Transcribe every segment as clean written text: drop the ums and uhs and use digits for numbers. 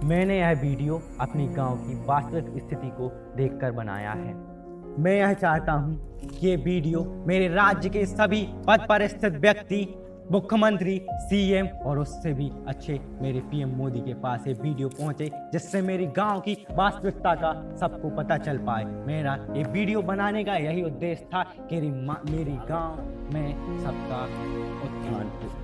मैंने यह वीडियो अपनी गांव की वास्तविक स्थिति को देखकर बनाया है। मैं यह चाहता हूं कि ये वीडियो मेरे राज्य के सभी पद पर स्थित व्यक्ति, मुख्यमंत्री, सीएम और उससे भी अच्छे मेरे पीएम मोदी के पास ये वीडियो पहुंचे, जिससे मेरी गांव की वास्तविकता का सबको पता चल पाए। मेरा ये वीडियो बनाने का यही उद्देश्य था कि मेरी गांव में सबका उत्थान हो।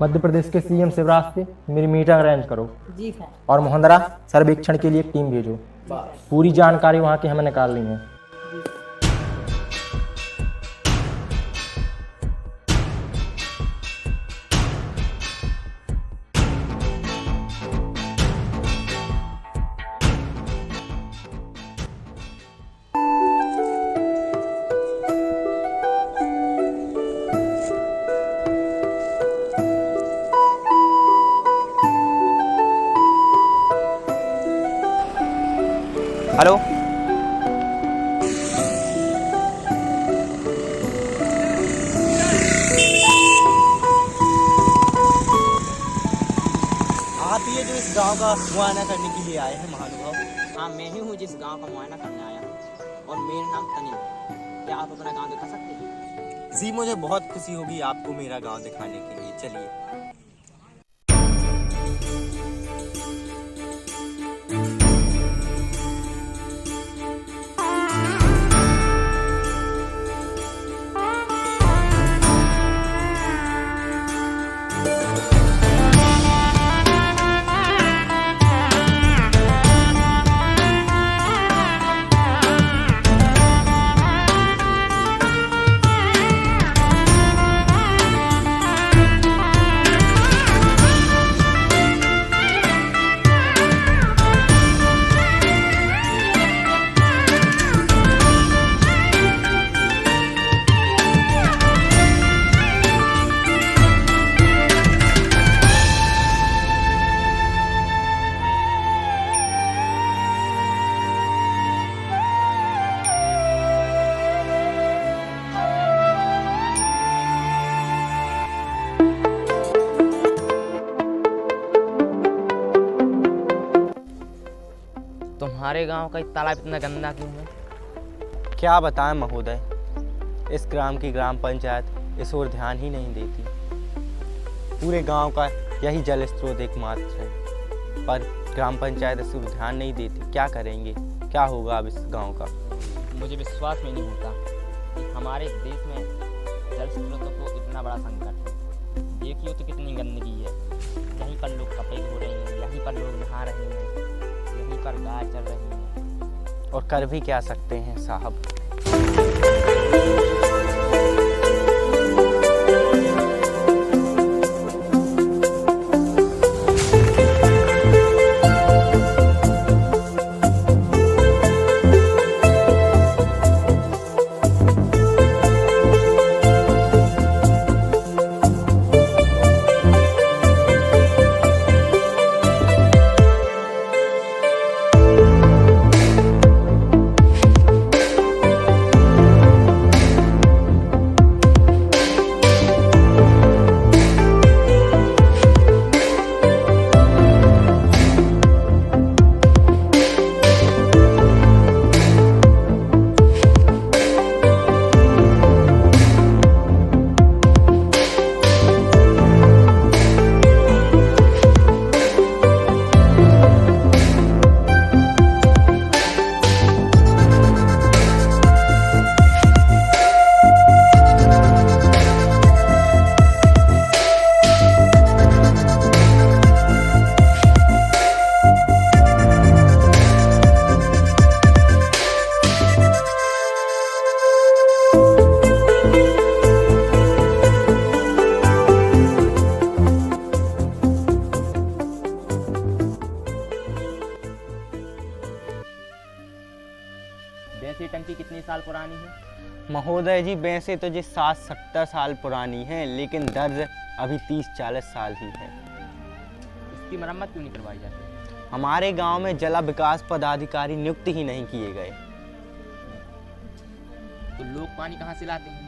मध्य प्रदेश के सीएम शिवराज से मेरी मीटिंग अरेंज करो। जी सर। और मोहंदरा सर्वेक्षण के लिए एक टीम भेजो। पूरी जानकारी वहाँ की हमें निकालनी है। हेलो, आप ये जो इस गांव का मुआयना करने के लिए आए हैं महानुभाव? हाँ, मैं ही हूँ जिस गांव का मुआयना करने आया हूँ और मेरा नाम तनिम है। क्या आप अपना गांव दिखा सकते हैं? जी, मुझे बहुत खुशी होगी आपको मेरा गांव दिखाने के लिए। चलिए। तुम्हारे गांव का तालाब इतना गंदा क्यों है? क्या बताएं महोदय, इस ग्राम की ग्राम पंचायत इस ओर ध्यान ही नहीं देती। पूरे गांव का यही जल स्रोत एकमात्र है, पर ग्राम पंचायत इस ओर ध्यान नहीं देती। क्या करेंगे? क्या होगा अब इस गांव का? मुझे विश्वास में नहीं होता कि हमारे देश में जल स्रोतों को इतना बड़ा संकट है। देखिए तो कितनी गंदगी है। यहीं पर लोग कपड़े धो रहे हैं, यहीं पर लोग नहा रहे हैं, यहीं पर गाय चल रही है। और कर भी क्या सकते हैं साहब? वैसे टंकी कितने साल पुरानी है? महोदय जी, वैसे तो जी 60-70 साल पुरानी है, लेकिन दर्ज अभी 30-40 साल ही है। इसकी मरम्मत क्यों नहीं करवाई जाती? हमारे गांव में जला विकास पदाधिकारी नियुक्त ही नहीं किए गए। तो लोग पानी कहाँ से लाते हैं?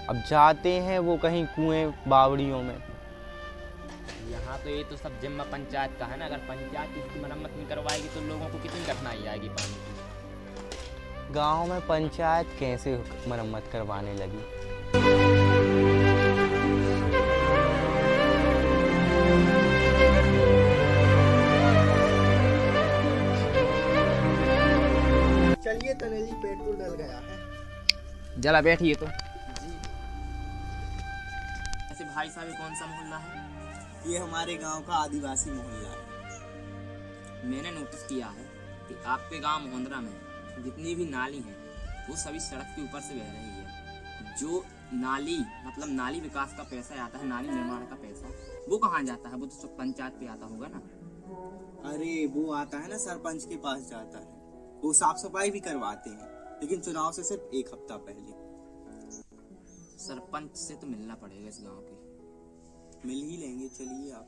अब जाते हैं वो कहीं कुएं बावड़ियों में। यहाँ तो ये तो सब जिम्मा पंचायत का है ना। अगर पंचायत इसकी मरम्मत नहीं करवाएगी तो लोगों को कितनी कठिनाई आएगी पानी की। गांव में पंचायत कैसे मरम्मत करवाने लगी? चलिए तने जी, पेट्रोल डल गया है। जरा बैठिए तो। ऐसे भाई साहब ये कौन सा मोहल्ला है? ये हमारे गांव का आदिवासी मोहल्ला है। मैंने नोटिस किया है कि आपके गांव मोहंद्रा में जितनी भी नाली हैं वो सभी सड़क के ऊपर से बह रही है। जो नाली मतलब नाली विकास का पैसा आता है, नाली निर्माण का पैसा, वो कहाँ जाता है? वो तो सब पंचायत पे आता होगा ना। अरे वो आता है ना, सरपंच के पास जाता है। वो साफ सफाई भी करवाते हैं, लेकिन चुनाव से सिर्फ 1 हफ्ता पहले। सरपंच से तो मिलना पड़ेगा इस गांव के। मिल ही लेंगे, चलिए आप।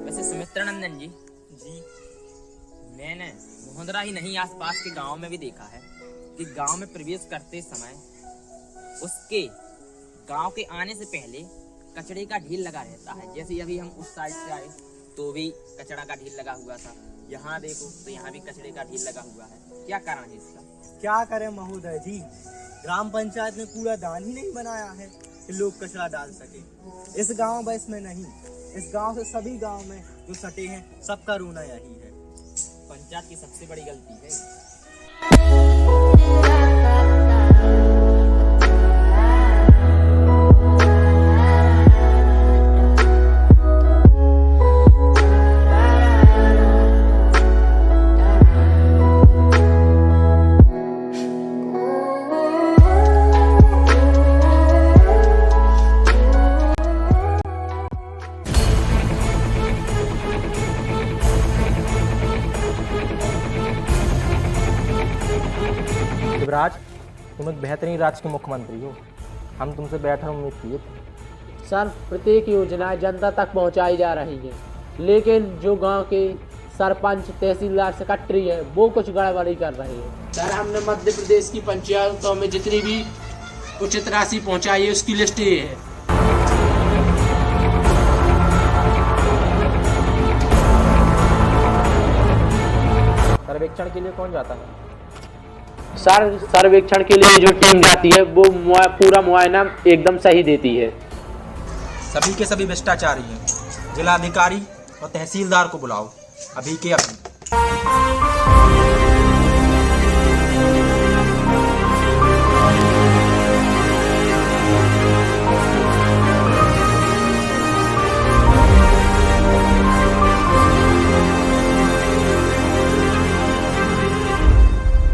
वैसे सुमित्रानंदन जी, मैंने मोहंद्रा ही नहीं आसपास के गांव में भी देखा है कि गांव में प्रवेश करते समय उसके गांव के आने से पहले कचड़े का ढेर लगा रहता है। जैसे अभी हम उस साइड से आए तो भी कचड़ा का ढेर लगा हुआ था। यहाँ देखो तो यहाँ भी कचड़े का ढेर लगा हुआ है। क्या कारण है इसका? क्या करें महोदय जी, ग्राम पंचायत ने कूड़ादान ही नहीं बनाया है कि लोग कचरा डाल सके। इस गांव बस में नहीं, इस गांव से सभी गांव में जो सटे हैं सबका रोना यही है। पंचायत की सबसे बड़ी गलती है। शिवराज, तुम एक बेहतरीन राज्य के मुख्यमंत्री हो। हम तुमसे बेहतर उम्मीद किए थे। सर, प्रत्येक योजना जनता तक पहुंचाई जा रही है, लेकिन जो गांव के सरपंच तहसीलदार सेक्रेटरी है वो कुछ गड़बड़ी कर रहे हैं। सर, हमने मध्य प्रदेश की पंचायतों में जितनी भी उचित राशि पहुंचाई है उसकी लिस्ट ये है। सर्वेक्षण के लिए कौन जाता है? सर, सर्वेक्षण के लिए जो टीम जाती है वो पूरा मुआयना एकदम सही देती है। सभी के सभी भ्रष्टाचारी हैं। जिलाधिकारी और तहसीलदार को बुलाओ अभी के अभी।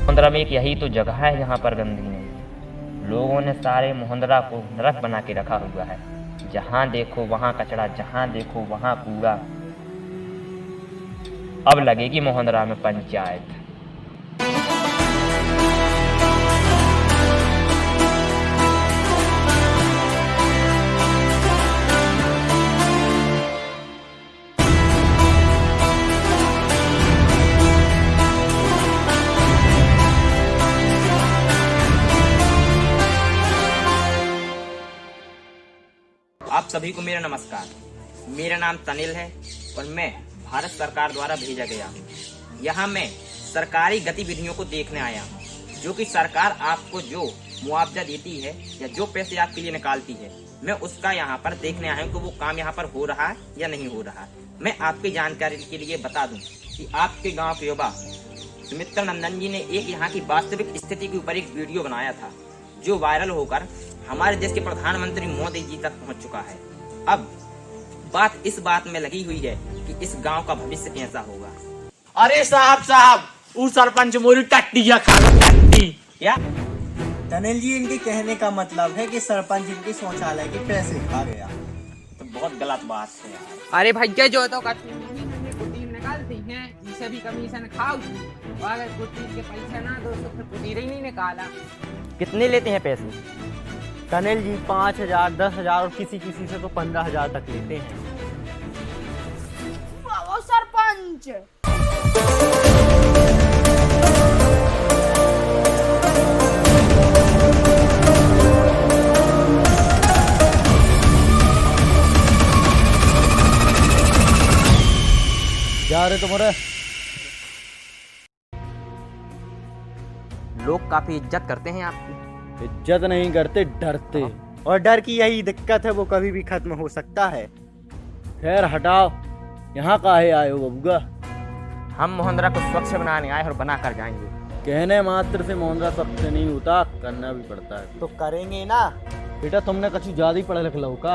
मोहंद्रा में एक यही तो जगह है जहाँ पर गंदगी नहीं। लोगों ने सारे मोहंद्रा को नरक बना के रखा हुआ है। जहाँ देखो वहाँ कचरा, जहाँ देखो वहाँ कूड़ा। अब लगेगी मोहंद्रा में पंचायत। आप सभी को मेरा नमस्कार। मेरा नाम तनिल है और मैं भारत सरकार द्वारा भेजा गया हूँ। यहाँ मैं सरकारी गतिविधियों को देखने आया हूँ, जो कि सरकार आपको जो मुआवजा देती है या जो पैसे आपके लिए निकालती है, मैं उसका यहाँ पर देखने आया हूँ कि वो काम यहाँ पर हो रहा है या नहीं हो रहा है। मैं आपकी जानकारी के लिए बता दूँ कि आपके गाँव के युवा सुमित्रानंदन जी ने एक यहाँ की वास्तविक स्थिति के ऊपर एक वीडियो बनाया था, जो वायरल होकर हमारे देश के प्रधानमंत्री मोदी जी तक पहुंच चुका है। अब बात इस बात में लगी हुई है कि इस गांव का भविष्य कैसा होगा। अरे साहब वो सरपंच मोरी टट्टी या खा टट्टी क्या? टनल जी, इनके कहने का मतलब है कि सरपंच इनके शौचालय के पैसे खा गया। तो बहुत गलत बात है यार। अरे भैया जो तो कुटीर निकालती हैं, इसे भी कमीशन खाओ। अगर कुटीर के पैसे ना दो तो फिर कुटीर ही नहीं निकाला। कितने लेते हैं पैसे? टनल जी 5,000, 10,000 और किसी किसी से तो 15,000 तक लेते हैं। वो सरपंच क्या रे तुम्हारे? लोग काफी इज्जत करते हैं आपकी। इज्जत नहीं करते, डरते। और डर की यही दिक्कत है, वो कभी भी खत्म हो सकता है। खैर हटाओ, यहाँ काहे आए हो बबुआ? हम मोहंद्रा को स्वच्छ बनाने आए और बना कर जाएंगे। कहने मात्र से मोहंद्रा सबसे नहीं होता, करना भी पड़ता है। तो करेंगे ना बेटा, तुमने कुछ ज्यादा ही पढ़े लिख लो का।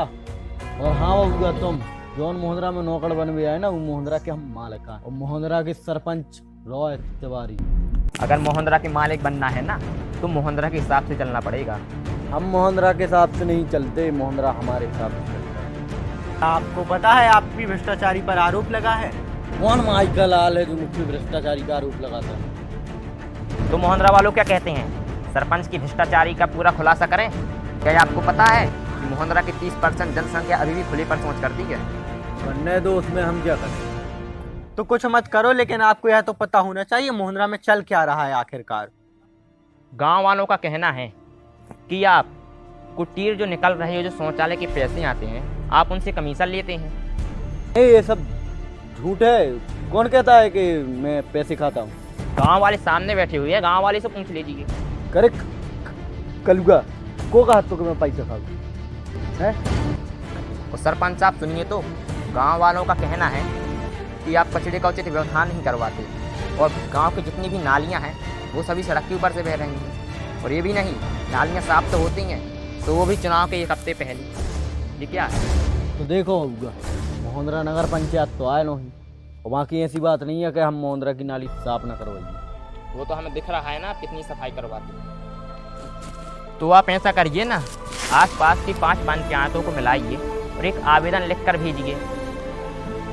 और हाँ बबुआ, तुम जौन मोहंद्रा में नौकर बन भी आए ना, वो मोहंद्रा के हम मालिक हैं। और मोहंद्रा के सरपंच रॉय तिवारी। अगर मोहंद्रा के मालिक बनना है ना, तो मोहंद्रा के हिसाब से चलना पड़ेगा। हम मोहंद्रा के हिसाब से नहीं चलते, मोहंद्रा हमारे हिसाब से चलता है। आपको पता है आप भी भ्रष्टाचारी पर आरोप लगा है? कौन माइकल लाल है जो मुझे भ्रष्टाचारी का आरोप लगाता है? तो मोहंद्रा वालों क्या कहते हैं, सरपंच की भ्रष्टाचारी का पूरा खुलासा करें? क्या आपको पता है कि मोहंद्रा की 30% जनसंख्या अभी भी खुली पर सोच करती है? करने दो, उसमें हम क्या करें। तो कुछ मत करो, लेकिन आपको यह तो पता होना चाहिए मोहंद्रा में चल क्या रहा है आखिरकार। गांव वालों का कहना है कि आप कुटीर जो निकल रहे हो, जो शौचालय के पैसे आते हैं, आप उनसे कमीशन लेते हैं। ये सब झूठ है। कौन कहता है कि मैं पैसे खाता हूँ? गांव वाले सामने बैठे हुए हैं, गांव वाले से पूछ लीजिए। करे कलुगा को कहा तो कि मैं पैसा खाता है? और सरपंच साहब सुनिए, तो गांव वालों का कहना है कि आप कचरे का उचित व्यवधान नहीं करवाते और गांव की जितनी भी नालियां हैं वो सभी सड़क के ऊपर से बह रही हैं। और ये भी नहीं, नालियां साफ तो होती हैं तो वो भी चुनाव के 1 हफ्ते पहले। ये क्या है? तो देखो बबुआ, मोहंद्रा नगर पंचायत तो आए नहीं, और बाकी ऐसी बात नहीं है कि हम मोहंद्रा की नाली साफ न करवाइए। वो तो हमें दिख रहा है ना आप कितनी सफाई करवाते हैं। तो आप ऐसा करिए ना, आसपास की 5 पंचायतों को मिलाइए और एक आवेदन लिख कर भेजिए।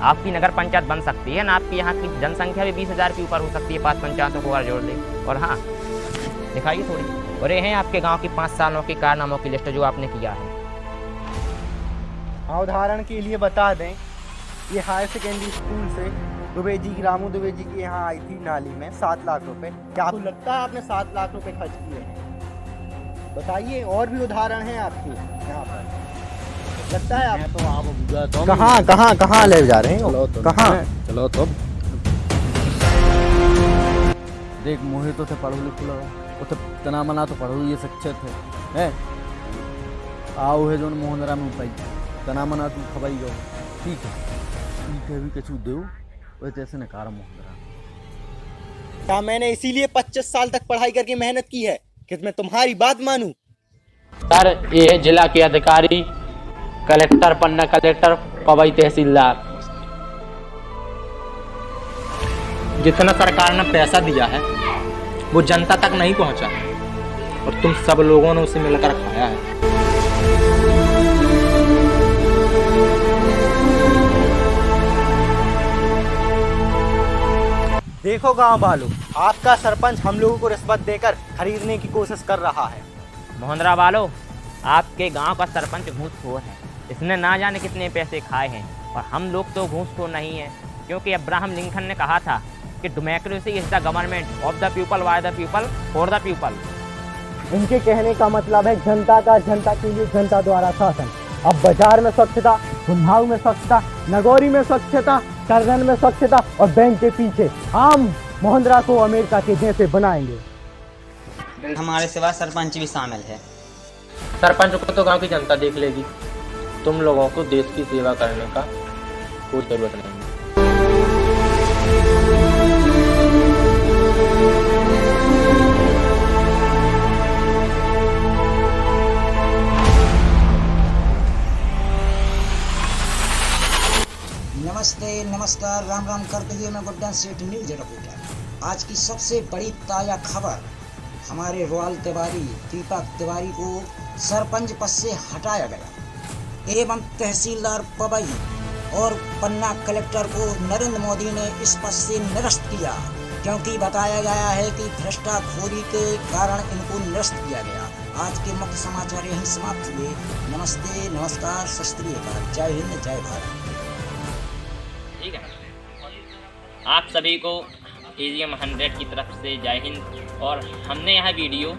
आपकी नगर पंचायत बन सकती है ना, आपकी यहाँ की जनसंख्या भी 20,000 के ऊपर हो सकती है 5 पंचायतों को और जोड़ ले। और हाँ, दिखाइए थोड़ी। और ये हैं आपके गांव की 5 सालों के कारनामों की लिस्ट जो आपने किया है। हाँ, उदाहरण के लिए बता दें, ये हायर सेकेंडरी स्कूल से दुबे जी, रामू दुबे जी की यहाँ आई थी नाली में 7 लाख रुपए। क्या आपको लगता है आपने 7 लाख रुपए खर्च किए हैं? बताइए, और भी उदाहरण हैं आपके यहाँ पर, लगता है आप तो आप कहाँ ले जा रहे हो? कहाँ? चलो तो देख, मोहे तो थे पढ़ो लिखो लगा, वो तो तना मना तो पढ़ो ये शिक्षित है। आओ है जो मोहंद्रा में पाई तना मना तू खबाई गो। ठीक है भी कछु दो वैसे ऐसे नकार मोहंद्रा। क्या मैंने इसीलिए 25 साल तक पढ़ाई करके मेहनत की है कि मैं तुम्हारी बात मानूं? सर, ये है जिला के अधिकारी, कलेक्टर, पन्ना कलेक्टर, पवई तहसीलदार। जितना सरकार ने पैसा दिया है वो जनता तक नहीं पहुंचा, और तुम सब लोगों ने उसे मिलकर खाया है। देखो गांव वालों, आपका सरपंच हम लोगों को रिश्वत देकर खरीदने की कोशिश कर रहा है। मोहंद्रा वालों, आपके गांव का सरपंच घूसखोर है। इसने ना जाने कितने पैसे खाए हैं, और हम लोग तो घूसखोर नहीं है, क्योंकि अब्राहम लिंकन ने कहा था कि democracy is the government of the people, by the people, for the people. इनके कहने का मतलब है जनता का, जनता के लिए, जनता द्वारा शासन। अब बाजार में स्वच्छता, गुन्हाव में स्वच्छता, नगोरी में स्वच्छता, करगन में स्वच्छता, और बैंक के पीछे हम मोहंद्रा को अमेरिका के जैसे बनाएंगे। हमारे सिवा सरपंच भी शामिल है। सरपंच को तो गांव की जनता देख लेगी। तुम लोगों को देश की सेवा करने का कोई जरूरत नहीं। नमस्कार राम राम करते हुए मैं गुड्डन सेठ न्यूज रिपोर्टर। आज की सबसे बड़ी ताज़ा खबर, हमारे रोयल तिवारी दीपक तिवारी को सरपंच पद से हटाया गया एवं तहसीलदार पवई और पन्ना कलेक्टर को नरेंद्र मोदी ने इस पद से निरस्त किया, क्योंकि बताया गया है कि भ्रष्टाखोरी के कारण इनको निरस्त किया गया। आज के मुख्य समाचार यहीं समाप्त हुए। नमस्ते, नमस्कार, सत श्री अकाल, जय हिंद, जय भारत। ठीक है, आप सभी को एजीएम 100 की तरफ से जय हिंद। और हमने यह वीडियो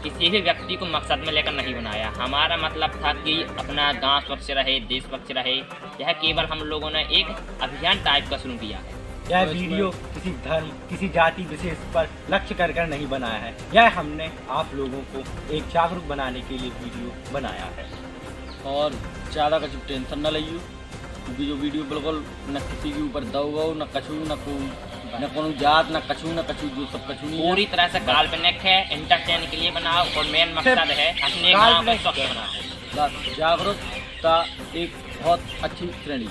किसी भी व्यक्ति को मकसद में लेकर नहीं बनाया। हमारा मतलब था कि अपना गांव स्वच्छ रहे, देश स्वच्छ रहे। यह केवल हम लोगों ने एक अभियान टाइप का शुरू किया है। यह वीडियो किसी धर्म, किसी जाति विशेष पर लक्ष्य कर नहीं बनाया है। यह हमने आप लोगों को एक जागरूक बनाने के लिए वीडियो बनाया है। और ज़्यादा कुछ टेंशन न लियो, क्योंकि जो वीडियो बिल्कुल न किसी के ऊपर दबाव न कछू न कोनो जात न कछू जो सब कछू नहीं, पूरी तरह से काल्पनिक है, एंटरटेन के लिए बनाओ और मेन मकसद है अपने गाँव को स्वच्छ बनाओ। बस जागरूकता एक बहुत अच्छी श्रेणी।